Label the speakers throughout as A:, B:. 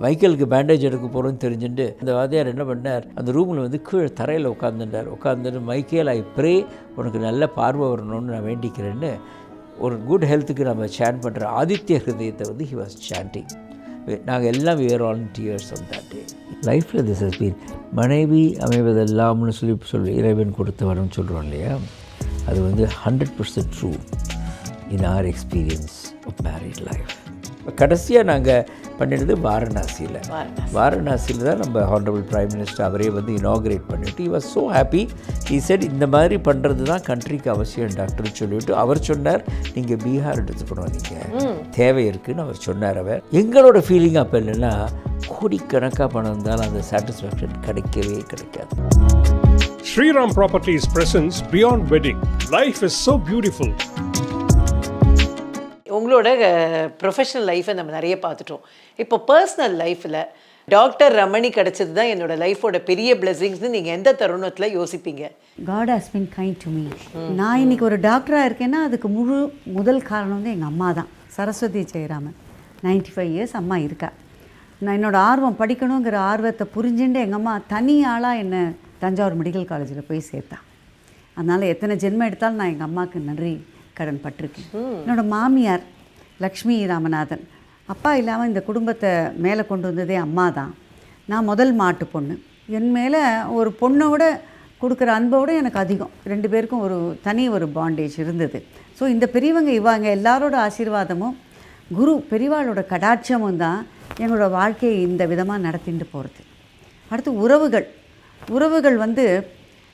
A: மைக்கேலுக்கு bandage எடுக்க போகிறோன்னு தெரிஞ்சுட்டு அந்த வாத்தியார் என்ன பண்ணார், அந்த ரூமில் வந்து கீழே தரையில் உட்காந்துட்டு மைக்கேல் ஐ ப்ரே உனக்கு நல்ல பார்வை வரணும்னு நான் வேண்டிக்கிறேன்னு ஒரு குட் ஹெல்த்துக்கு நம்ம சேன் பண்ணுற ஆதித்ய ஹிருதயத்தை வந்து ஹி வாஸ் சாண்டிங். நாங்கள் எல்லாம் were all tears on that day. லைஃப்பில் திஸ் ஹஸ் பீன் மனைவி அமைவதெல்லாம்னு சொல்லி இறைவன் கொடுத்து வரும்னு சொல்கிறோம் இல்லையா, அது வந்து 100% true in our experience of married life. கடைசியாக நாங்கள் பண்ணிடுது வாரணாசியில் தான் நம்ம ஹானரபிள் பிரைம் மினிஸ்டர் அவரே வந்து இனாக்ரேட் பண்ணிவிட்டு he was so happy. he said இந்த மாதிரி பண்ணுறது தான் கண்ட்ரிக்கு அவசியம் டாக்டர்னு சொல்லிவிட்டு அவர் சொன்னார், நீங்கள் பீகார் எடுத்துக்கணும், நீங்கள் தேவை இருக்குதுன்னு அவர் சொன்னார். அவர் எங்களோட ஃபீலிங் அப்போ இல்லைன்னா கோடிக்கணக்காக பணம் இருந்தாலும் அந்த சாட்டிஸ்ஃபேக்ஷன் கிடைக்கவே கிடைக்காது.
B: Shriram Properties presents Beyond Wedding. Life is so beautiful.
C: உங்களோட ப்ரொஃபஷனல் லைஃப்பை நம்ம நிறைய பார்த்துட்டோம். இப்போ பர்சனல் லைஃப்பில் டாக்டர் ரமணி கிடச்சது தான் என்னோடய லைஃபோட பெரிய பிளெஸிங்ஸ்னு நீங்கள் எந்த தருணத்தில் யோசிப்பீங்க?
D: God has been kind to me. நான் இன்றைக்கி ஒரு டாக்டராக இருக்கேன்னா அதுக்கு முதல் காரணம் வந்து எங்கள் அம்மா தான். சரஸ்வதி ஜெயராமன் 95 இயர்ஸ் அம்மா இருக்கா. நான் என்னோடய ஆர்வம் படிக்கணுங்கிற ஆர்வத்தை புரிஞ்சுட்டு எங்கள் அம்மா தனி ஆளாக என்னை தஞ்சாவூர் மெடிக்கல் காலேஜில் போய் சேர்த்தா. அதனால் எத்தனை ஜென்மம் எடுத்தாலும் நான் எங்கள் அம்மாவுக்கு நன்றி கடன் பட்டிருக்கேன். என்னோடய மாமியார் லக்ஷ்மி ராமநாதன், அப்பா இல்லாமல் இந்த குடும்பத்தை மேலே கொண்டு வந்ததே அம்மா தான். நான் முதல் மாட்டு பொண்ணு. என் மேலே ஒரு பொண்ணோட கொடுக்குற அன்போடு எனக்கு அதிகம். 2 பேருக்கும் ஒரு பாண்டேஜ் இருந்தது. ஸோ இந்த பெரியவங்க இவங்க எல்லாரோட ஆசீர்வாதமும் குரு பெரியவாளோட கடாட்சமும் தான் எங்களோட வாழ்க்கையை இந்த விதமாக நடத்திட்டு போகிறது. அடுத்து உறவுகள் வந்து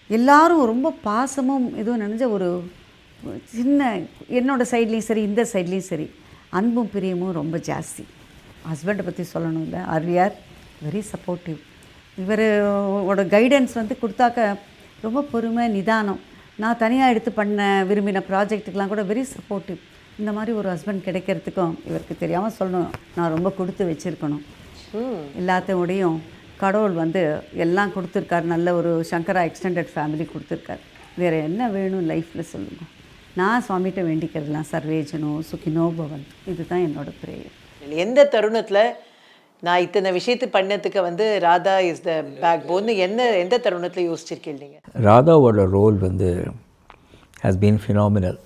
D: எல்லாரும் ரொம்ப பாசமும் இதுவும் நினைஞ்ச ஒரு சின்ன என்னோடய சைட்லேயும் சரி இந்த சைட்லேயும் சரி அன்பும் பிரியமும் ரொம்ப ஜாஸ்தி. ஹஸ்பண்டை பற்றி சொல்லணும் இல்லை, ஆர் வெரி சப்போர்ட்டிவ். இவரோட கைடன்ஸ் வந்து கொடுத்தாக்க ரொம்ப பொறுமை நிதானம். நான் தனியாக எடுத்து விரும்பின ப்ராஜெக்ட்டுக்கெலாம் கூட வெரி சப்போர்ட்டிவ். இந்த மாதிரி ஒரு ஹஸ்பண்ட் கிடைக்கிறதுக்கும் இவருக்கு தெரியாமல் சொல்லணும், நான் ரொம்ப கொடுத்து வச்சுருக்கணும். எல்லாத்தோடையும் கடவுள் வந்து எல்லாம் கொடுத்துருக்காரு. நல்ல ஒரு சங்கரா எக்ஸ்டெண்டட் ஃபேமிலி கொடுத்துருக்காரு. வேறு என்ன வேணும் லைஃப்பில் சொல்லுங்கள். நான் சுவாமிகிட்ட வேண்டிக்கிறதுலாம் சர்வேஜனோ சுகினோ பவன், இதுதான் என்னோடய ப்ரேயர்.
C: எந்த தருணத்தில் நான் இத்தனை விஷயத்து பண்ணதுக்கு வந்து ராதா இஸ் த பேக் போன்னு எந்த தருணத்தில் யோசிச்சிருக்கீங்க நீங்கள்?
A: ராதாவோட ரோல் வந்து ஹேஸ் பீன் ஃபினாமினல்.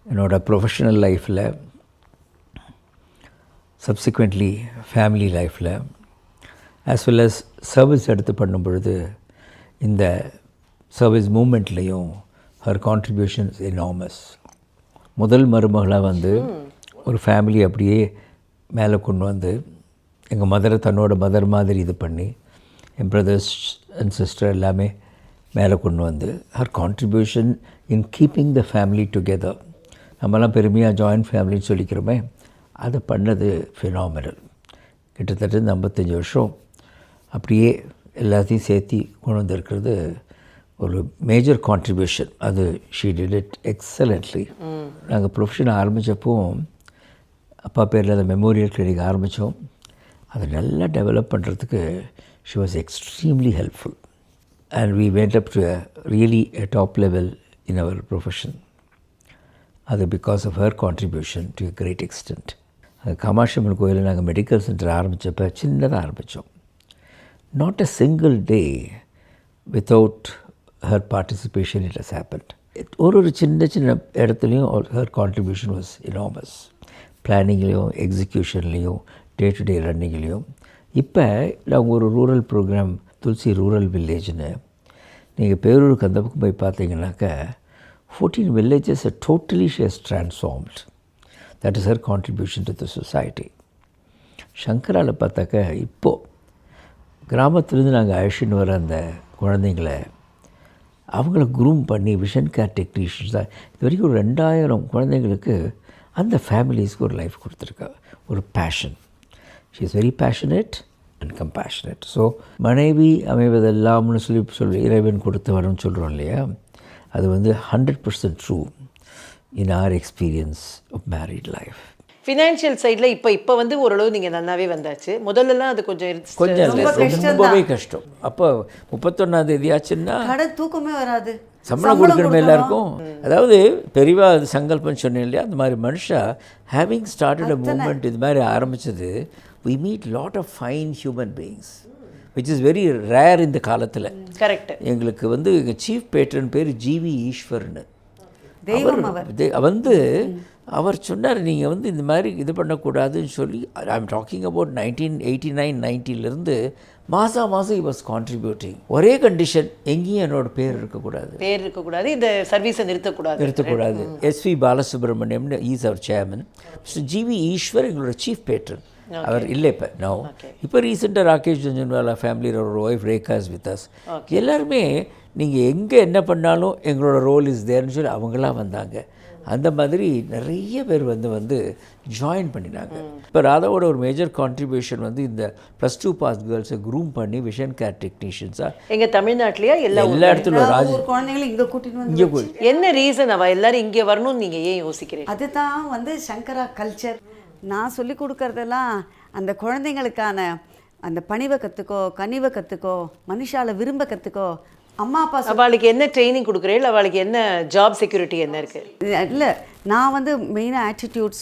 A: என்னோடய ப்ரொஃபஷனல் லைஃப்பில், சப்சிக்வெண்ட்லி ஃபேமிலி லைஃப்பில், ஆஸ் வெல் அஸ் சர்வீஸ் எடுத்து பண்ணும் பொழுது இந்த சர்வீஸ் மூமெண்ட்லேயும் ஹர் கான்ட்ரிபியூஷன்ஸ் எனாமஸ். முதல் மருமகளாக வந்து ஒரு ஃபேமிலி அப்படியே மேலே கொண்டு வந்து எங்கள் மதரை தன்னோட மதர் மாதிரி இது பண்ணி என் பிரதர்ஸ் அண்ட் சிஸ்டர் எல்லாமே மேலே கொண்டு வந்து her contribution in keeping the family together. நம்மலாம் பெருமையாக ஜாயின்ட் ஃபேமிலின்னு சொல்லிக்கிறோமே, அதை பண்ணது ஃபினாமினல். கிட்டத்தட்ட 55 வருஷம் அப்படியே எல்லாத்தையும் சேர்த்து கொண்டு வந்திருக்கிறது ஒரு மேஜர் கான்ட்ரிபியூஷன். அது ஷீ டிட் இட் எக்ஸலண்ட்லி. நாங்கள் ப்ரொஃபஷனை ஆரம்பித்தப்போ அப்பா பேரில் அந்த மெமோரியல் கிளினிக் ஆரம்பித்தோம். அதை நல்லா டெவலப் பண்ணுறதுக்கு she was extremely helpful. And we went up to really a top level in our profession. அது because of her contribution to a great extent. காமாட்சியம்மன் கோயிலில் நாங்கள் மெடிக்கல் சென்டர் ஆரம்பித்தப்போ சின்னதாக ஆரம்பித்தோம். Not a single day without her participation it has happened. ஒரு சின்ன இடத்துலையும் ஹர் கான்ட்ரிபியூஷன் வாஸ் எனாமஸ். பிளானிங்லேயும் எக்ஸிக்யூஷன்லேயும் டே டு டே ரன்னிங்லேயும். இப்போ நாங்கள் ஒரு ரூரல் ப்ரோக்ராம் துளசி ரூரல் வில்லேஜ்னு நீங்கள் பேரூருக்கு அந்த பக்கம் போய் பார்த்தீங்கன்னாக்கா 14 villages are totally she has transformed. That is her contribution to the society. சங்கராவில் பார்த்தாக்கா இப்போது கிராமத்துலேருந்து நாங்கள் அழைச்சின்னு வர அந்த குழந்தைங்களை அவங்கள க்ரூம் பண்ணி விஷன் கேர் டெக்னீஷியன்ஸ் தான் இது வரைக்கும் ஒரு 2000 குழந்தைங்களுக்கு அந்த ஃபேமிலிஸ்க்கு ஒரு லைஃப் கொடுத்துருக்கா. ஒரு passion. She is very passionate and compassionate. So மனைவி அமைவதெல்லாம்னு சொல்லி இறைவன் கொடுத்து வரும்னு சொல்கிறோம் இல்லையா, அது வந்து 100% true in our experience of married life.
C: Financial சைடில் இப்போ வந்து ஓரளவு நீங்கள் நல்லாவே வந்தாச்சு. முதல்லலாம் அது கொஞ்சம்
A: ரொம்பவே கஷ்டம். அப்போ 31ஆம் தேதி ஆச்சுன்னா
D: தூக்கமே வராது,
A: சம்பளம் கொடுக்கணுமே எல்லாருக்கும். அதாவது பெரியவா அது சங்கல்பம் சொன்னேன் இல்லையா, அந்த மாதிரி மனுஷா ஹேவிங் ஸ்டார்டட் அ மூமெண்ட் இது மாதிரி ஆரம்பித்தது we meet lot of fine human beings, which is very rare இந்த காலத்தில்.
C: கரெக்ட்.
A: எங்களுக்கு வந்து எங்கள் சீஃப் பேட்ரன் பேர் ஜிவி ஈஸ்வர்னு.
D: தெய்வம் அவர்
A: அவர் சொன்னார், நீங்கள் வந்து இந்த மாதிரி இது பண்ணக்கூடாதுன்னு சொல்லி. ஐ எம் டாக்கிங் அபவுட் 1989-90லேருந்து மாதம் he was contributing. ஒரே கண்டிஷன், எங்கேயும் என்னோட பேர் இருக்கக்கூடாது,
C: இந்த சர்வீஸை நிறுத்தக்கூடாது.
A: எஸ்வி பாலசுப்ரமணியம்னு is our chairman. G V Eswar எங்களோட சீஃப் பேட்ரன். அவர் இல்லை இப்போ நோ. இப்போ ரீசெண்டாக ராகேஷ் ஜுன்ஜுன்வாலா ஃபேமிலியில் ஒரு wife Rekha is with us. எல்லாருமே நீங்கள் எங்கே என்ன பண்ணாலும் எங்களோட ரோல் இஸ் தேர்னு சொல்லி அவங்களாம் வந்தாங்க. அந்த மாதிரி நிறைய பேர் வந்து ஜாயின் பண்ணினாங்க. இப்போ ராதாவோட ஒரு மேஜர் கான்ட்ரிபியூஷன் வந்து இந்த +2 பாஸ் கேர்ள்ஸை க்ரூம் பண்ணி விஷன் கேர் டெக்னீஷியன்ஸாக
C: எங்கள் தமிழ்நாட்டிலேயே எல்லா
A: இடத்துலையும்
D: குழந்தைங்களும் இங்கே கூட்டின்னு
C: என்ன ரீசன் அவள் எல்லாரும் இங்கே வரணும்னு நீங்கள் ஏன் யோசிக்கிறீங்க?
D: அதுதான் வந்து சங்கரா கல்ச்சர். நான் சொல்லி கொடுக்கறதெல்லாம் அந்த குழந்தைங்களுக்கான அந்த பணிவை கற்றுக்கோ, கனிவை கற்றுக்கோ, மனுஷால விரும்ப கற்றுக்கோ. அம்மா அப்பா
C: அவளுக்கு என்ன ட்ரைனிங் கொடுக்குறேன், அவளுக்கு என்ன ஜாப் செக்யூரிட்டி என்ன இருக்குது?
D: இல்லை, நான் வந்து மெயினாக ஆட்டிடியூட்,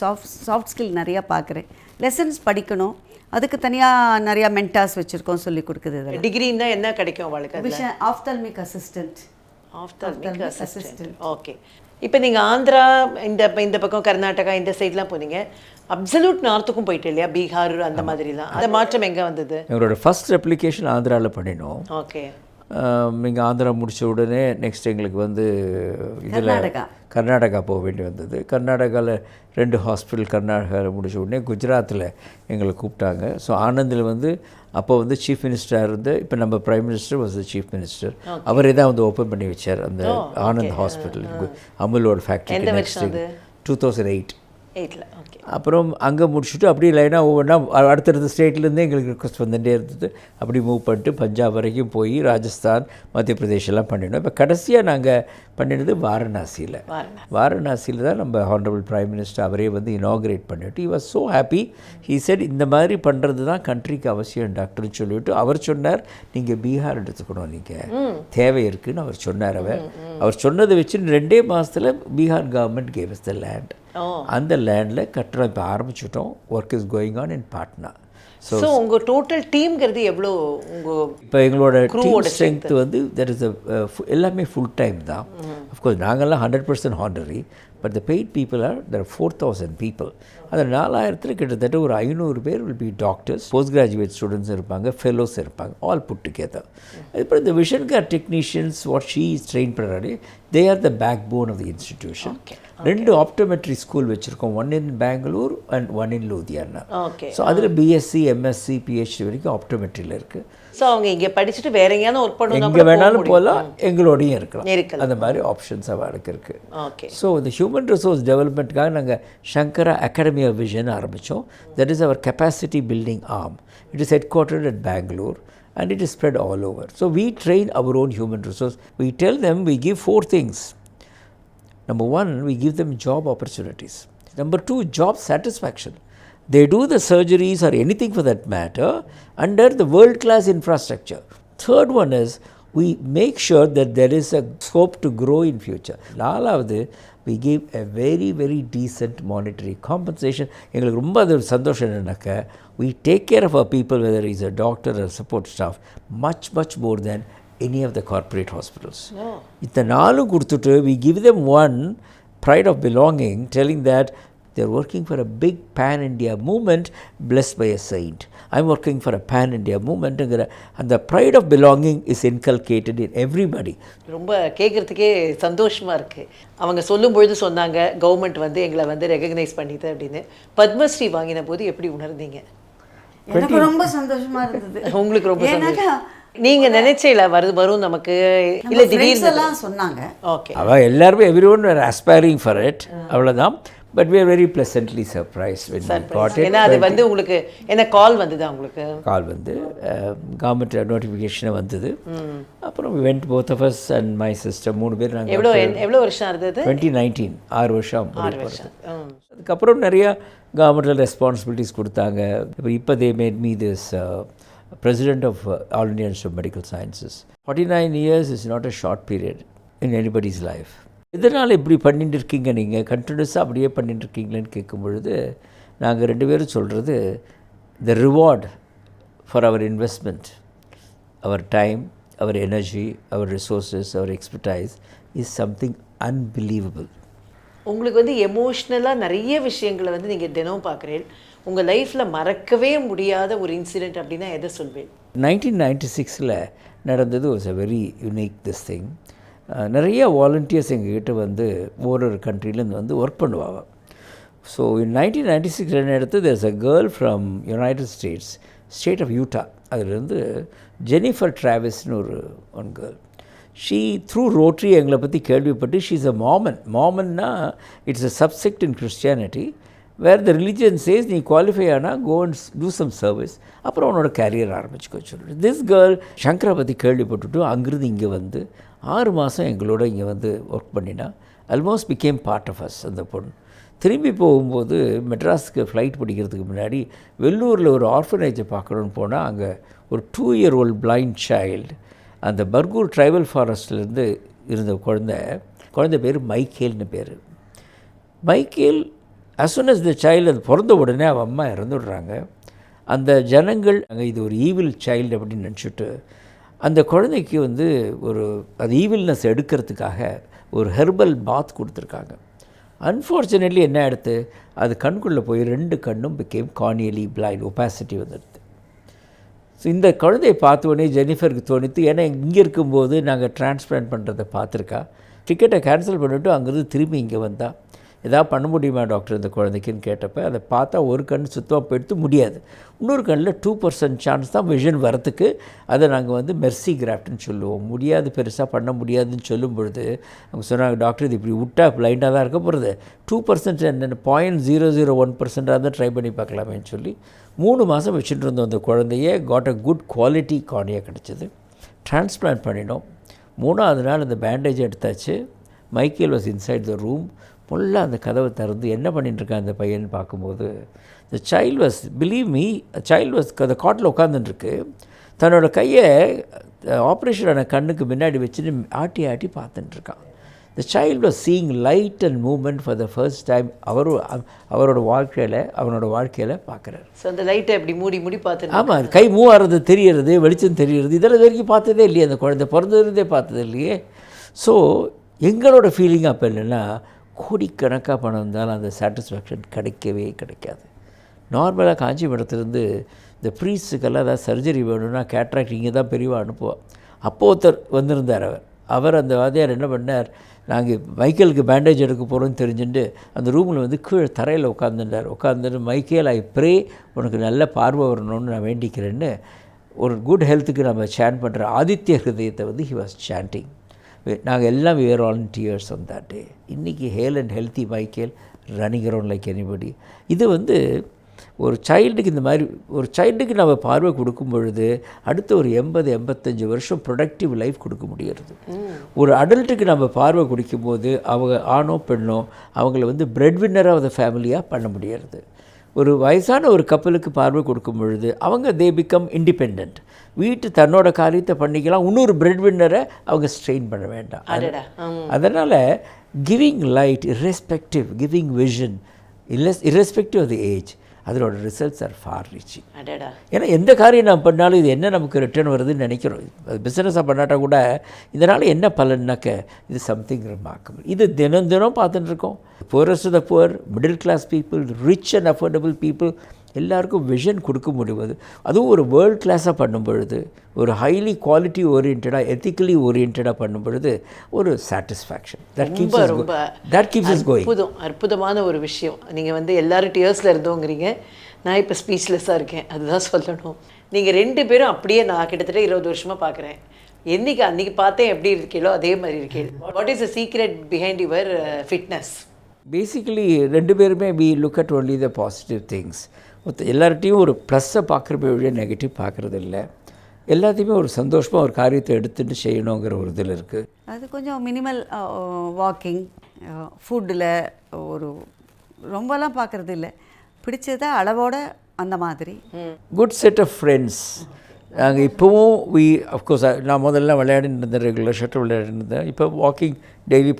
D: சாஃப்ட் ஸ்கில் நிறையா பார்க்குறேன். லெசன்ஸ் படிக்கணும், அதுக்கு தனியாக நிறையா மென்டார்ஸ் வச்சுருக்கோம் சொல்லி கொடுக்குது.
C: டிகிரின்னா என்ன கிடைக்கும் அவளுக்கு?
D: விஷயம் ஆஃப்தல்மிக் அசிஸ்டன்ட்.
C: ஓகே. இப்போ நீங்கள் ஆந்திரா இந்த பக்கம் கர்நாடகா இந்த சைட்லாம் போனீங்க, அப்சல்யூட் நார்த்துக்கும் போயிட்டு இல்லையா, பீகார் அந்த மாதிரிலாம். அந்த மாற்றம் எங்கே வந்தது?
A: எங்களோட ஃபர்ஸ்ட் அப்ளிகேஷன் ஆந்திராவில் பண்ணினோம்.
C: ஓகே.
A: இங்கே ஆந்திரா முடித்த உடனே நெக்ஸ்ட் எங்களுக்கு வந்து இதில் கர்நாடகா போக வேண்டி வந்தது. கர்நாடகாவில் 2 ஹாஸ்பிட்டல் கர்நாடகாவில் முடித்த உடனே குஜராத்தில் எங்களை கூப்பிட்டாங்க. ஸோ ஆனந்தில் வந்து அப்போ வந்து சீஃப் மினிஸ்டராக இருந்து, இப்போ நம்ம prime minister was the chief minister. அவரே தான் வந்து ஓப்பன் பண்ணி வச்சார் அந்த ஆனந்த் ஹாஸ்பிட்டல், அமுலோட ஃபேக்ட்ரி. நெக்ஸ்ட் 2008. அப்புறம் அங்கே முடிச்சுட்டு அப்படியே லைனாக ஒவ்வொன்றா அடுத்தடுத்த ஸ்டேட்லேருந்தே எங்களுக்கு ரிக்வஸ்ட் வந்துகிட்டே இருந்தது. அப்படி மூவ் பண்ணிட்டு பஞ்சாப் வரைக்கும் போய் ராஜஸ்தான், மத்திய பிரதேஷெல்லாம் பண்ணினோம். இப்போ கடைசியாக நாங்கள் பண்ணினது வாரணாசியில் தான் நம்ம ஹானரபிள் பிரைம் மினிஸ்டர் அவரே வந்து இனாக்ரேட் பண்ணிவிட்டு he was so happy. he said இந்த மாதிரி பண்ணுறது தான் கண்ட்ரிக்கு அவசியம் டாக்டர்னு சொல்லிவிட்டு அவர் சொன்னார், நீங்கள் பீகார் எடுத்துக்கணும், நீங்கள் தேவை இருக்குதுன்னு அவர் சொன்னார். அவர் சொன்னதை வச்சு 2 மாதத்தில் Bihar government gave us the land. அந்த லேண்டில் கட்டடம் இப்போ ஆரம்பிச்சிட்டோம். Work is going on in Patna.
C: So உங்கள் டோட்டல் டீம்ங்கிறது எவ்வளோ? உங்கள்
A: இப்போ எங்களோட டீம் ஸ்ட்ரென்த் வந்து தட் இஸ் எல்லாமே ஃபுல் டைம் தான். அஃப்கோர்ஸ் நாங்கள்லாம் 100% honorary, but the paid people are there are 4,000 people. அந்த 4,000 கிட்டத்தட்ட ஒரு 500 பேர் will be doctors, post graduate students இருப்பாங்க, ஃபெலோஸ் இருப்பாங்க, ஆல் புட் டுகெதர். அப்புறம் இந்த vision care technicians what she is train பண்ணுறாரு, they are the backbone of the institution. 2 optometry school வச்சுருக்கோம், 1 in Bangalore and 1 in Ludhiana. So அதில் BSc, MSc, PhD வரைக்கும் ஆப்டோமெட்ரியில் இருக்குது.
C: ஸோ அவங்க இங்கே படிச்சுட்டு வேற எங்கேயாவது ஒர்க் பண்ணுவாங்க,
A: எங்கே வேணாலும் போகலாம், எங்களோடையும் இருக்கலாம். அந்த மாதிரி ஆப்ஷன்ஸ் அவளுக்கு இருக்குது.
C: ஓகே.
A: ஸோ இந்த ஹியூமன் ரிசோர்ஸ் டெவலப்மெண்ட்டுக்காக நாங்கள் சங்கரா அகாடமி ஆஃப் விஷன் ஆரம்பித்தோம். That is our capacity building arm. It is headquartered at Bangalore and it is spread all over. So we train our own human resource. We tell them, we give 4 things. Number 1, we give them job opportunities. Number 2, job satisfaction. They do the surgeries or anything for that matter under the world-class infrastructure. Third one is, we make sure that there is a scope to grow in future. நாலாவது, we give a very, very decent monetary compensation. எங்களுக்கு ரொம்ப அது சந்தோஷம் என்னன்னாக்க, we take care of our people, whether he's a doctor or support staff, much more than any of the corporate hospitals. இந்த நாளும் கொடுத்துட்டு we give them one pride of belonging, telling that they're working for a big pan-India movement blessed by a saint. I'm working for a pan-India movement. And the pride of belonging is inculcated in everybody.
C: ரொம்ப கேட்குறதுக்கே சந்தோஷமாக இருக்குது. அவங்க சொல்லும் பொழுது சொன்னாங்க, government வந்து எங்களை வந்து ரெகக்னைஸ் பண்ணிது அப்படின்னு. பத்மஸ்ரீ வாங்கின போது எப்படி உணர்ந்தீங்க?
D: எனக்கு ரொம்ப சந்தோஷமாக இருந்தது.
C: உங்களுக்கு ரொம்ப சந்தோஷம். நீங்கள் நினைச்சல வரும் நமக்கு இல்லை திடீர்னு
D: சொன்னாங்க.
C: ஓகே.
A: அவள் எல்லாருமே everyone were aspiring for it. அவ்வளோதான். But we are very pleasantly surprised when we got it.
C: ஏன்னா அது வந்து உங்களுக்கு என்ன கால் வந்ததா? உங்களுக்கு
A: கால் வந்து கவர்மெண்ட் நோட்டிஃபிகேஷன் வந்தது. அப்புறம் we went both of us and my sister, 3 பேர் நாங்கள்.
C: எவ்வளோ வருஷம் இருந்தது?
A: 2019, 6 வருஷம். அதுக்கப்புறம் நிறையா கவர்மெண்டில் ரெஸ்பான்சிபிலிட்டிஸ் கொடுத்தாங்க. இப்போ they made me this president of All India Institute of Medical Sciences. 49 years is not a short period in anybody's life. இதனால் இப்படி பண்ணிட்டு இருக்கீங்க, நீங்கள் கண்டினியூஸாக அப்படியே பண்ணிட்டு இருக்கீங்களேன்னு கேட்கும் பொழுது நாங்கள் 2 பேரும் சொல்கிறது, the reward for our investment, our time, our energy, our resources, our expertise is something unbelievable.
C: உங்களுக்கு வந்து எமோஷ்னலாக நிறைய விஷயங்களை வந்து நீங்கள் தினம் பார்க்குறீங்க. உங்கள் லைஃப்பில் மறக்கவே முடியாத ஒரு இன்சிடெண்ட் அப்படின்னா எதை சொல்வேன்?
A: 1996 நடந்தது was a very unique this thing. நிறைய வாலண்டியர்ஸ் எங்ககிட்ட வந்து ஒரு கண்ட்ரிலேருந்து வந்து ஒர்க் பண்ணுவாங்க. ஸோ இன் 1996 என்ன எடுத்து there's a girl from United State of Utah. அதுலேருந்து ஜெனிஃபர் ட்ராவிஸ்னு one girl. She through Rotary எங்களை பற்றி கேள்விப்பட்டு ஷீ இஸ் அ மாமன்னா it's a subject in Christianity where the religion says நீ குவாலிஃபை ஆனால் go and do some service, அப்புறம் உன்னோட கேரியர் ஆரம்பிச்சுக்கோ சொல்லிட்டு. திஸ் கேர்ள் சங்கரை பற்றி கேள்விப்பட்டுட்டு அங்கேருந்து இங்கே வந்து 6 மாதம் எங்களோட இங்கே வந்து ஒர்க் பண்ணினா almost became part of us. அந்த பொண்ணு திரும்பி போகும்போது மெட்ராஸுக்கு ஃப்ளைட் பிடிக்கிறதுக்கு முன்னாடி வெள்ளூரில் ஒரு ஆர்ஃபனேஜை பார்க்கணுன்னு போனால் அங்கே ஒரு 2 year old பிளைண்ட் சைல்டு அந்த பர்கூர் ட்ரைபல் ஃபாரஸ்ட்லேருந்து இருந்த குழந்தை பேர் மைக்கேல்னு பேர். Michael as soon as the child அது பிறந்த உடனே அவன் அம்மா இறந்துடுறாங்க. அந்த ஜனங்கள் அங்கே இது ஒரு ஈவில் சைல்டு அப்படின்னு நினச்சிட்டு அந்த குழந்தைக்கு வந்து அது ஈவில்னஸ் எடுக்கிறதுக்காக ஒரு ஹெர்பல் பாத் கொடுத்துருக்காங்க. அன்ஃபார்ச்சுனேட்லி என்ன எடுத்து அது கண்குள்ளே போய் 2 கண்ணும் பிகேம் கார்னியலி பிளைண்ட், ஒபாசிட்டி வந்துடுது. ஸோ இந்த குழந்தையை பார்த்த உடனே ஜெனிஃபருக்கு தோணித்து, ஏன்னா இங்கே இருக்கும்போது நாங்கள் டிரான்ஸ்பிளான்ட் பண்ணுறதை பார்த்துருக்கா, டிக்கெட்டை கேன்சல் பண்ணிவிட்டு அங்கேருந்து திரும்பி இங்கே வந்தால் எதாவது பண்ண முடியுமா டாக்டர் இந்த குழந்தைக்குன்னு கேட்டப்போ அதை பார்த்தா ஒரு கண் சுத்தமாக போயிடுத்து முடியாது, இன்னொரு கண்ணில் 2% சான்ஸ் தான் விஷன் வரத்துக்கு. அதை நாங்கள் வந்து மெர்சி கிராஃப்ட்னு சொல்லுவோம். முடியாது, பெருசாக பண்ண முடியாதுன்னு சொல்லும் பொழுது அவங்க சொன்னாங்க, டாக்டர் இது இப்படி விட்டா பிளைண்டாக தான் இருக்க போகிறது, 2% என்னென்ன 0.001% தான் ட்ரை பண்ணி பார்க்கலாமேன்னு சொல்லி 3 மாதம் வச்சுட்டு இருந்தோம். அந்த குழந்தைய got a good quality cornea கிடச்சிது. டிரான்ஸ்பிளான்ட் பண்ணினோம். 3ஆவது நாள் அந்த பேண்டேஜ் எடுத்தாச்சு. Michael was inside the room. ஃபுல்லாக அந்த கதவை திறந்து என்ன பண்ணிட்டுருக்கான் அந்த பையன் பார்க்கும்போது த child was, believe me, child was அந்த காட்டில் உட்காந்துட்டுருக்கு. தன்னோட கையை ஆப்ரேஷனான கண்ணுக்கு முன்னாடி வச்சுட்டு ஆட்டி ஆட்டி பார்த்துட்டுருக்கான். The child was seeing light and moment for the first time அவரோட வாழ்க்கையில் பார்க்குறாரு.
C: ஸோ அந்த லைட்டை எப்படி மூடி பார்த்து,
A: ஆமாம், கை மூவ் ஆகிறது தெரியறது, வெளிச்சம் தெரியறது, இதெல்லாம் வரைக்கும் பார்த்ததே இல்லையே, அந்த குழந்தை பிறந்ததுலேருந்தே பார்த்தது இல்லையே. ஸோ எங்களோட ஃபீலிங் அப்போ என்னென்னா, கோடிக்கணக்காக பணம் இருந்தாலும் அந்த சாட்டிஸ்ஃபேக்ஷன் கிடைக்காது. நார்மலாக காஞ்சிபுரத்துலேருந்து இந்த ப்ரீஸுக்கெல்லாம் ஏதாவது சர்ஜரி வேணும்னா கேட்ராக்ட் இங்கே தான் பெரியவா அனுப்புவோம். அப்போது ஒருத்தர் வந்திருந்தார். அவர் அந்த வாதியார் என்ன பண்ணார், நாங்கள் மைக்கேலுக்கு பேண்டேஜ் எடுக்க போகிறோன்னு தெரிஞ்சுட்டு அந்த ரூமில் வந்து கீழே தரையில் உட்காந்துட்டு மைக்கேல் ஐ ப்ரே உனக்கு நல்ல பார்வை வரணும்னு நான் வேண்டிக்கிறேன்னு ஒரு குட் ஹெல்த்துக்கு நம்ம சேன் பண்ணுற ஆதித்ய ஹிருதயத்தை வந்து ஹி வாஸ் சாண்டிங். நாங்கள் எல்லாம் we were all in tears on that day. இன்றைக்கி Hale and healthy Michael running around like anybody. இது வந்து ஒரு சைல்டுக்கு இந்த மாதிரி ஒரு சைல்டுக்கு நம்ம பார்வை கொடுக்கும் பொழுது அடுத்த ஒரு 80-85 வருஷம் ப்ரொடக்டிவ் லைஃப் கொடுக்க முடியாது. ஒரு அடல்ட்டுக்கு நம்ம பார்வை கொடுக்கும்போது அவங்க ஆணோ பெண்ணோ அவங்கள வந்து பிரெட் வின்னராக அந்த ஃபேமிலியாக பண்ண முடியாது. ஒரு வயசான ஒரு கப்பலுக்கு பார்வை கொடுக்கும் பொழுது அவங்க தே பிகம் இண்டிபெண்ட். தன்னோட காரியத்தை பண்ணிக்கலாம், இன்னொரு பிரெட் வின்னரை அவங்க ஸ்ட்ரெயின் பண்ண வேண்டாம். அதனால் giving light giving vision irrespective of the age, அதனோட ரிசல்ட்ஸ் ஆர் ஃபார் ரீச்சிங். ஏன்னா எந்த காரியம் நம்ம பண்ணாலும் இது என்ன நமக்கு ரிட்டர்ன் வருதுன்னு நினைக்கிறோம். அது பிஸ்னஸாக பண்ணாட்டா கூட இதனால் என்ன பலன்னாக்க இது சம்திங் ரிமார்க்கபிள். இது தினம் பார்த்துட்டு இருக்கோம். poorest of the poor, middle class people, rich and affordable people எல்லாருக்கும் விஷன் கொடுக்க முடியாது. அதுவும் ஒரு வேர்ல்ட் கிளாஸாக பண்ணும் பொழுது, ஒரு ஹைலி குவாலிட்டி ஓரியன்டாக எத்திக்கலி ஓரியன்டாக பண்ணும் பொழுது ஒரு satisfaction that keeps us going.
C: அற்புதமான ஒரு விஷயம். நீங்கள் வந்து எல்லாரும் டியர்ஸில் இருந்தோங்கிறீங்க, நான் இப்போ ஸ்பீச்லெஸ்ஸாக இருக்கேன், அதுதான் சொல்லணும். நீங்கள் 2 பேரும் அப்படியே நான் கிட்டத்தட்ட 20 வருஷமாக பார்க்குறேன். அன்றைக்கி பார்த்தேன் எப்படி இருக்கீங்களோ அதே மாதிரி இருக்கீங்க. What is the secret behind your fitness?
A: Basically 2 பேருமே we look at only the positive things. எல்லார்ட்டையும் ஒரு ப்ளஸ்ஸை பார்க்குறப்ப வழியாக நெகட்டிவ் பார்க்குறது இல்லை. எல்லாத்தையுமே ஒரு சந்தோஷமாக ஒரு காரியத்தை எடுத்துகிட்டு செய்யணுங்கிற ஒரு இதில் இருக்குது.
D: அது கொஞ்சம் மினிமல் வாக்கிங், ஃபுட்டில் ஒரு ரொம்பலாம் பார்க்குறது இல்லை, பிடிச்சதா அளவோட அந்த மாதிரி.
A: Good set of friends. நாங்கள் இப்போவும் அஃப்கோர்ஸ் நான் முதல்ல விளையாடிட்டு இருந்தேன், ரெகுலர் ஷட்டில் விளையாடிட்டு இருந்தேன். இப்போ வாக்கிங் டெய்லி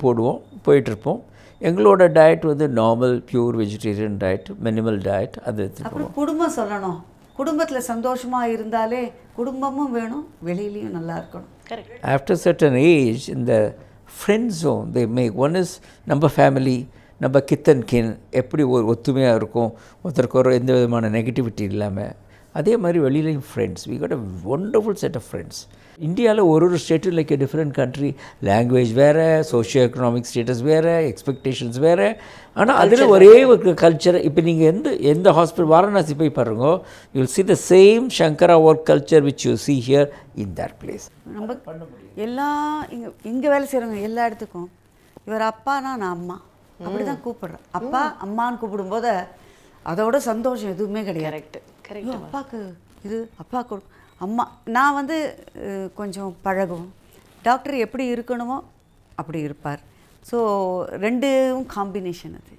A: போயிட்டுருப்போம். எங்களோட டயட் வந்து normal pure vegetarian diet, minimal diet. அது
D: அப்புறம் குடும்பம் சொல்லணும். குடும்பத்தில் சந்தோஷமாக இருந்தாலே குடும்பமும் வேணும், வெளியிலையும் நல்லா இருக்கணும்.
C: Correct.
A: After certain age, in the friend zone, they make one is நம்ம ஃபேமிலி, நம்ம கித்தன் கின் எப்படி ஒரு ஒத்துமையாக இருக்கும், ஒருத்தருக்கு ஒரு எந்த விதமான நெகட்டிவிட்டி இல்லாமல். அதே மாதிரி வெளியிலையும் friends, we got a wonderful set of friends. இந்தியாவில் ஒரு ஸ்டேட்டும் like a different country, language வேறு, சோஷியோ எக்கனாமிக் ஸ்டேட்டஸ் வேறு, எக்ஸ்பெக்டேஷன்ஸ் வேறு. ஆனால் அதில் ஒரே ஒரு கல்ச்சர். இப்போ நீங்கள் எந்த ஹாஸ்பிட்டல் வாரணாசி போய் பாருங்க, you will see the same Shankara work culture which you see here in that place.
D: நம்ம எல்லாம் இங்கே வேலை செய்கிறவங்க எல்லா இடத்துக்கும் இவர் அப்பானா நான் அம்மா அப்படி தான் கூப்பிடுறேன். அப்பா அம்மான்னு கூப்பிடும்போது அதோட சந்தோஷம் எதுவுமே கிடையாது.
C: கரெக்ட்.
D: ஐயோ, அப்பாவுக்கு இது அப்பா அம்மா. நான் வந்து கொஞ்சம் பழகும், டாக்டர் எப்படி இருக்கணுமோ அப்படி இருப்பார். ஸோ ரெண்டும் காம்பினேஷன் அது.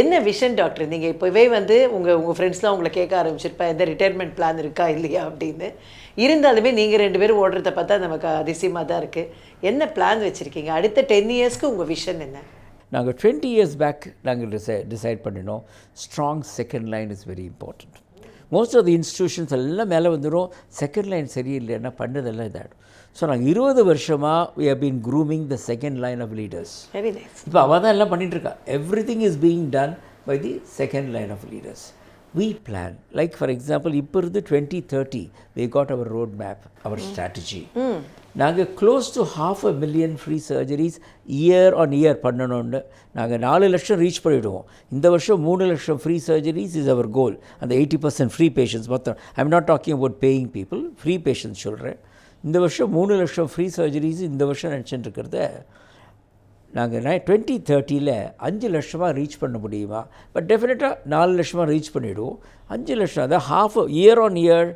C: என்ன விஷன் டாக்டர்? நீங்கள் இப்போவே வந்து உங்கள் ஃப்ரெண்ட்ஸ்லாம் உங்களை கேட்க ஆரம்பிச்சிருப்பா எந்த ரிட்டையர்மெண்ட் பிளான் இருக்கா இல்லையா அப்படின்னு. இருந்தாலுமே நீங்கள் 2 பேரும் ஓடுறத பார்த்தா நமக்கு அதிசயமாக தான் இருக்குது. என்ன பிளான் வச்சுருக்கீங்க அடுத்த 10 இயர்ஸ்க்கு? உங்கள் விஷன் என்ன?
A: நாங்கள் 20 years பேக் நாங்கள் டிசைட் பண்ணினோம், strong second line is very important. Most of the institutions எல்லாம் மேலே வந்துடும், செகண்ட் லைன் சரியில்லைன்னா பண்ணதெல்லாம் இதாகிடும். ஸோ நாங்கள் 20 வருஷமாக we have been grooming the second line of leaders.
C: Very nice.
A: இப்போ அவள் தான் எல்லாம் பண்ணிகிட்ருக்கா. Everything is being done by the second line of leaders. We plan, like for example, இப்போ இருந்து 2030 we got our road map, our strategy. நாங்கள் close to 500,000 free surgeries year on year பண்ணணும்னு நாங்கள் 4 லட்சம் ரீச் பண்ணிவிடுவோம். இந்த வருஷம் 3 லட்சம் ஃப்ரீ சர்ஜரிஸ் இஸ் அவர் கோல். அந்த 80% ஃப்ரீ பேஷண்ட்ஸ் மொத்தம், I am not talking about paying people, free patients சொல்கிறேன். இந்த வருஷம் 3 லட்சம் ஃப்ரீ சர்ஜரிஸ் இந்த வருஷம் நினச்சிட்டு இருக்கிறத நாங்கள் 2030 5 லட்சமாக ரீச் பண்ண முடியுமா? பட் டெஃபினட்டாக 4 லட்சமாக ரீச் பண்ணிவிடுவோம். 5 லட்சம், அதாவது year on year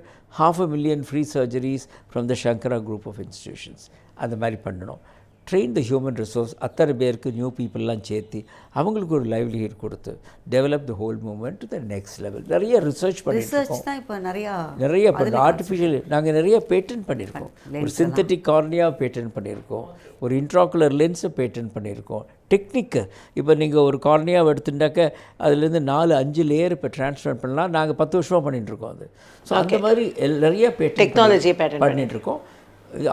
A: 500,000 free surgeries from the Sankara group of institutions. அந்த மாதிரி பண்ணணும். ட்ரெயின் த ஹியூமன் ரிசோர்ஸ், அத்தனை பேருக்கு நியூ பீப்புளெலாம் சேர்த்து அவங்களுக்கு ஒரு லைவ்லிஹுட் கொடுத்து develop the whole movement to the next level. நிறைய ரிசர்ச் பண்ணியிருக்கோம்.
D: இப்போ நிறைய
A: இப்போ ஆர்டிஃபிஷியல் நாங்கள் நிறைய பேட்டன் பண்ணியிருக்கோம். ஒரு சிந்தட்டிக் கார்னியா பேட்டன் பண்ணியிருக்கோம், ஒரு இன்ட்ராகுலர் லென்ஸை பேட்டன் பண்ணியிருக்கோம். டெக்னிக்கு இப்போ நீங்கள் ஒரு கார்னியாவை எடுத்துட்டாக்க அதுலேருந்து 4-5 லேயர் இப்போ ட்ரான்ஸ்ஃபர் பண்ணலாம். நாங்கள் 10 வருஷமாக பண்ணிகிட்ருக்கோம் அது. ஸோ அந்த மாதிரி நிறைய
C: டெக்னாலஜி
A: பண்ணிகிட்ருக்கோம்.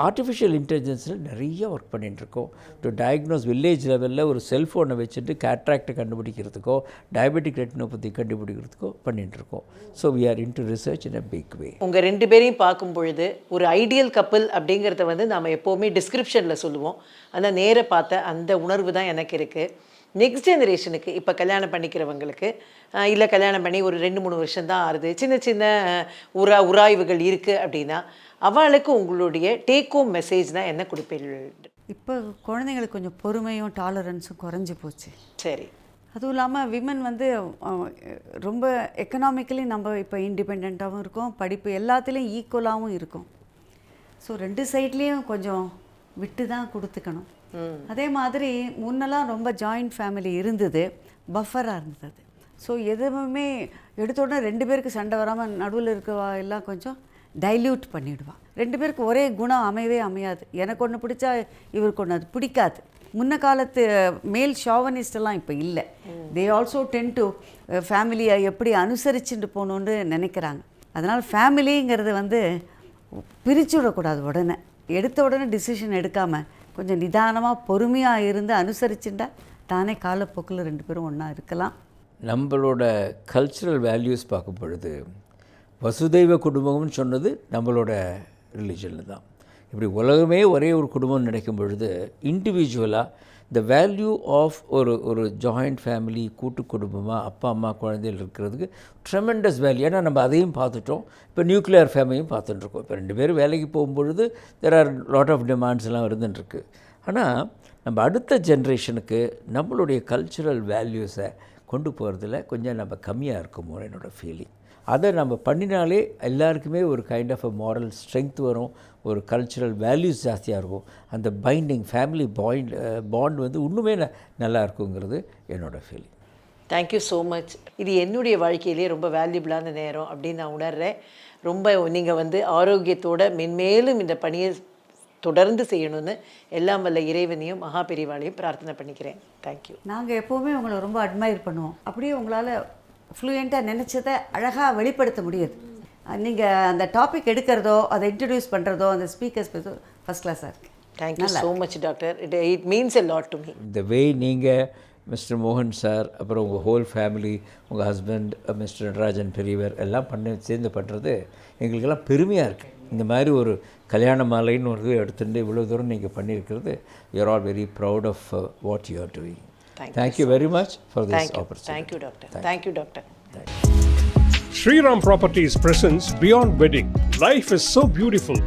A: ஆர்டிஃபிஷியல் இன்டெலிஜென்ஸில் நிறைய ஒர்க் பண்ணிகிட்ருக்கோம். டு டயக்னோஸ் வில்லேஜ் லெவலில் ஒரு செல்ஃபோனை வச்சுட்டு கேட்ராக்டை கண்டுபிடிக்கிறதுக்கோ டயபெட்டிக் ரெட்டினோபதி கண்டுபிடிக்கிறதுக்கோ பண்ணிகிட்ருக்கோம். So we are into research in a big way.
C: உங்கள் 2 பேரையும் பார்க்கும் பொழுது ஒரு ஐடியல் கப்பல் அப்படிங்கிறத வந்து நாம் எப்போவுமே டிஸ்கிரிப்ஷனில் சொல்லுவோம். ஆனால் நேராக பார்த்த அந்த உணர்வு தான் எனக்கு இருக்குது. நெக்ஸ்ட் ஜெனரேஷனுக்கு இப்போ கல்யாணம் பண்ணிக்கிறவங்களுக்கு இல்லை கல்யாணம் பண்ணி ஒரு 2-3 வருஷம் தான் ஆகுது, சின்ன சின்ன உராய்வுகள் இருக்குது அப்படின்னா அவளுக்கு உங்களுடைய டேக் ஹோம் மெசேஜ் தான் என்ன கொடுப்பீர்கள்?
D: இப்போ குழந்தைங்களுக்கு கொஞ்சம் பொறுமையும் டாலரன்ஸும் குறைஞ்சி போச்சு.
C: சரி.
D: அதுவும் இல்லாமல் விமன் வந்து ரொம்ப எக்கனாமிக்கலி நம்ம இப்போ இண்டிபெண்ட்டாகவும் இருக்கோம், படிப்பு எல்லாத்துலேயும் ஈக்குவலாகவும் இருக்கும். ஸோ 2 சைட்லேயும் கொஞ்சம் விட்டு தான் கொடுத்துக்கணும். அதே மாதிரி முன்னெல்லாம் ரொம்ப ஜாயிண்ட் ஃபேமிலி இருந்தது, பஃபராக இருந்தது. ஸோ எதுவுமே எடுத்த உடனே 2 பேருக்கு சண்டை வராமல் நடுவில் இருக்கவா எல்லாம் கொஞ்சம் டைல்யூட் பண்ணிவிடுவான். 2 பேருக்கு ஒரே குணம் அமையவே அமையாது. எனக்கு ஒன்று பிடிச்சா இவருக்கு ஒன்று அது பிடிக்காது. முன்ன காலத்து மேல் ஷாவனிஸ்டெல்லாம் இப்போ இல்லை. தே ஆல்சோ டென் டு ஃபேமிலியை எப்படி அனுசரிச்சுட்டு போகணுன்னு நினைக்கிறாங்க. அதனால் ஃபேமிலிங்கிறது வந்து பிரித்து விடக்கூடாது. உடனே எடுத்த உடனே டிசிஷன் எடுக்காமல் கொஞ்சம் நிதானமாக பொறுமையாக இருந்து அனுசரிச்சுட்டா தானே காலப்போக்கில் 2 பேரும் ஒன்றா இருக்கலாம்.
A: நம்மளோட கல்ச்சுரல் வேல்யூஸ் பார்க்கும் பொழுது வசுதெய்வ குடும்பம்னு சொன்னது நம்மளோட ரிலிஜனில் தான். இப்படி உலகமே ஒரே ஒரு குடும்பம் நினைக்கும் பொழுது இண்டிவிஜுவலாக த வேல்யூ ஆஃப் ஒரு ஜாயிண்ட் ஃபேமிலி, கூட்டு குடும்பமாக அப்பா அம்மா குழந்தைகள் இருக்கிறதுக்கு ட்ரெமெண்டஸ் வேல்யூ. ஏன்னா நம்ம அதையும் பார்த்துட்டோம், இப்போ நியூக்ளியர் ஃபேமிலியும் பார்த்துட்டுருக்கோம். இப்போ 2 பேரும் வேலைக்கு போகும்பொழுது there are lot of demands எல்லாம் இருந்துட்டுருக்கு. ஆனால் நம்ம அடுத்த ஜென்ரேஷனுக்கு நம்மளுடைய கல்ச்சுரல் வேல்யூஸை கொண்டு போகிறதுல கொஞ்சம் நம்ம கம்மியாக இருக்குமோ என்னோடய ஃபீலிங். அதை நம்ம பண்ணினாலே எல்லாருக்குமே ஒரு kind of a moral strength வரும், ஒரு கல்ச்சுரல் வேல்யூஸ் ஜாஸ்தியாக இருக்கும். அந்த பைண்டிங் ஃபேமிலி பாண்ட் வந்து இன்னுமே நல்லா இருக்குங்கிறது என்னோடய ஃபீலிங்.
C: Thank you so much. இது என்னுடைய வாழ்க்கையிலே ரொம்ப வேல்யூபிளான நேரம் அப்படின்னு நான் உணர்கிறேன். ரொம்ப நீங்கள் வந்து ஆரோக்கியத்தோடு மென்மேலும் இந்த பணியை தொடர்ந்து செய்யணும்னு எல்லாம் வல்ல இறைவனையும் மகா பெரிவாளையும் பிரார்த்தனை பண்ணிக்கிறேன். தேங்க்யூ.
D: நாங்கள் எப்போவுமே உங்களை ரொம்ப அட்மையர் பண்ணுவோம். அப்படியே உங்களால் ஃப்ளூயண்ட்டாக நினச்சதை அழகாக வெளிப்படுத்த முடியுது. நீங்கள் அந்த டாபிக் எடுக்கிறதோ அதை இன்ட்ரடியூஸ் பண்ணுறதோ அந்த ஸ்பீக்கர்ஸ் பேசுறதோ ஃபஸ்ட் கிளாஸாக இருக்குது.
C: Thank you so much doctor. It means a lot to me.
A: இந்த வே நீங்கள் மிஸ்டர் மோகன் சார், அப்புறம் உங்கள் ஹோல் ஃபேமிலி, உங்கள் ஹஸ்பண்ட் மிஸ்டர் நடராஜன் பெரியவர் எல்லாம் சேர்ந்து பண்ணுறது எங்களுக்கெல்லாம் பெருமையாக இருக்குது. இந்த மாதிரி ஒரு கல்யாண மாலைன்னு ஒரு இது எடுத்துகிட்டு இவ்வளோ தூரம் நீங்கள் பண்ணியிருக்கிறது, you are all very proud of what you are doing. Thank you very much for this opportunity.
C: Thank you doctor. Thank you doctor.
B: Shriram Properties presents Beyond Wedding. Life is so beautiful.